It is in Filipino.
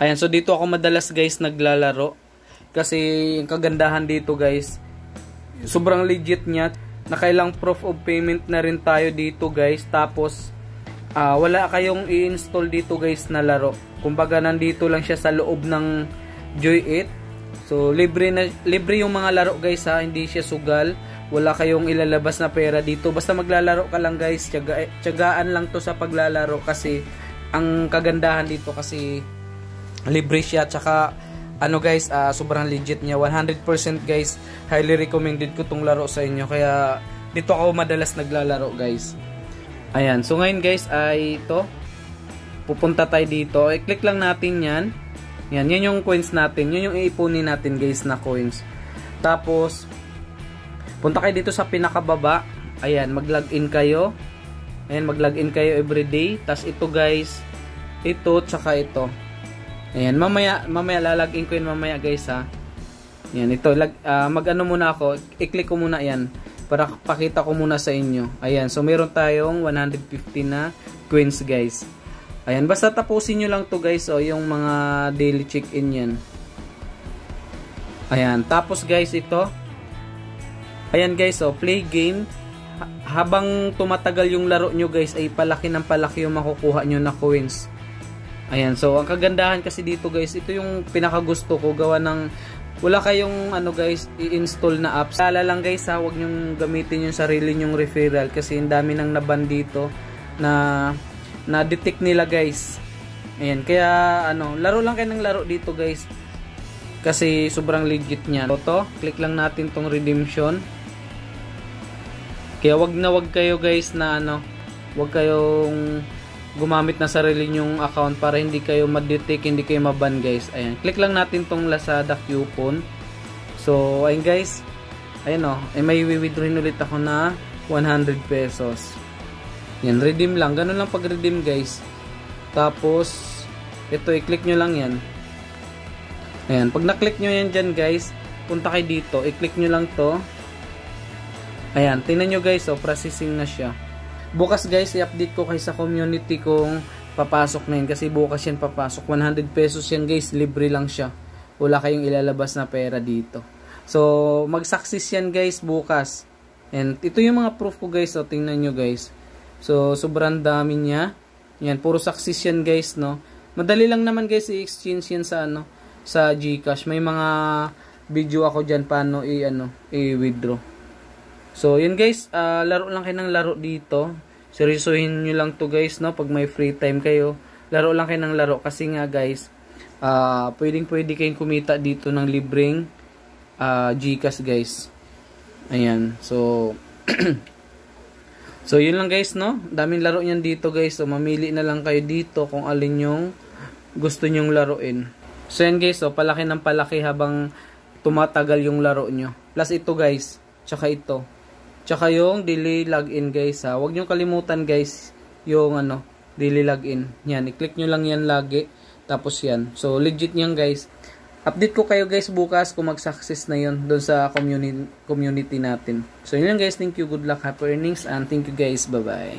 Ayan, so dito ako madalas guys naglalaro. Kasi yung kagandahan dito guys, sobrang legit niya. Nakailang proof of payment na rin tayo dito guys. Tapos, wala kayong i-install dito guys na laro. Kumbaga nandito lang siya sa loob ng Joy 8. So, libre yung mga laro guys ha. Hindi siya sugal. Wala kayong ilalabas na pera dito. Basta maglalaro ka lang guys. Tiyagaan lang to sa paglalaro. Kasi, ang kagandahan dito kasi libre siya. Tsaka, ano guys, sobrang legit niya. 100% guys, highly recommended ko tong laro sa inyo. Kaya dito ako madalas naglalaro guys. Ayan, so ngayon guys ay ito. Pupunta tayo dito. I-click lang natin yan. Yan yung coins natin. Yun yung iipunin natin guys na coins. Tapos, punta kayo dito sa pinakababa. Ayan, mag-login kayo. Ayan, mag-login kayo everyday. Tapos ito guys, ito tsaka ito. Ayan, mamaya lalagin ko yun mamaya guys ha. Ayan, ito, mag-ano muna ako, i-click ko muna yan, para pakita ko muna sa inyo. Ayan, so meron tayong 150 na coins guys. Ayan, basta tapusin nyo lang to guys, o yung mga daily check-in yan. Ayan, tapos guys ito. Ayan guys, o play game. Habang tumatagal yung laro nyo guys, ay palaki ng palaki yung makukuha nyo na coins. Ayan, so ang kagandahan kasi dito guys, ito yung pinakagusto ko, gawa ng wala kayong ano guys, i-install na apps. Sala lang guys ha, huwag nyong gamitin yung sarili nyong referral kasi ang dami nang naban dito na na-detect nila guys. Ayan, kaya ano, laro lang kayo ng laro dito guys kasi sobrang legit niya. To, click lang natin tong redemption. Kaya wag kayo guys na ano, wag kayong gumamit na sarili nyong account para hindi kayo ma-detect, hindi kayo maban guys. Ayan, click lang natin tong Lazada coupon. So, ayun guys. Ayun o, may withdrawin ulit ako na 100 pesos. Yan, redeem lang. Ganun lang pag-redeem guys. Tapos, ito, i-click nyo lang yan. Ayan, pag na-click nyo yan dyan guys, punta kayo dito. I-click nyo lang to. Ayan, tingnan nyo guys, oh, processing na siya. Bukas guys, i-update ko kayo sa community kung papasok na yun. Kasi bukas yan papasok. 100 pesos yan guys. Libre lang siya. Wala kayong ilalabas na pera dito. So, mag-success yan guys bukas. And ito yung mga proof ko guys. So, tingnan nyo guys. So, sobrang dami niya. Yan, puro success yan guys, no. Madali lang naman guys i-exchange yan sa ano, sa GCash. May mga video ako dyan paano i-withdraw. So, yun guys, laro lang kayo ng laro dito. Seryosohin nyo lang to guys, no? Pag may free time kayo, laro lang kayo ng laro. Kasi nga guys, pwede kayong kumita dito ng libreng GCash guys. Ayan, so, so yun lang guys, no? Daming laro nyan dito guys. So, mamili na lang kayo dito kung alin yung gusto nyong laruin. So, yan guys, so, palaki ng palaki habang tumatagal yung laro nyo. Plus ito guys, tsaka ito. Tsaka yung daily login guys ha. Huwag nyo kalimutan guys yung ano, daily login. Yan, i-click nyo lang yan lagi. Tapos yan. So legit yan guys. Update ko kayo guys bukas kung mag-success na yun doon sa community natin. So yun lang guys. Thank you. Good luck. Happy earnings. And thank you guys. Bye bye.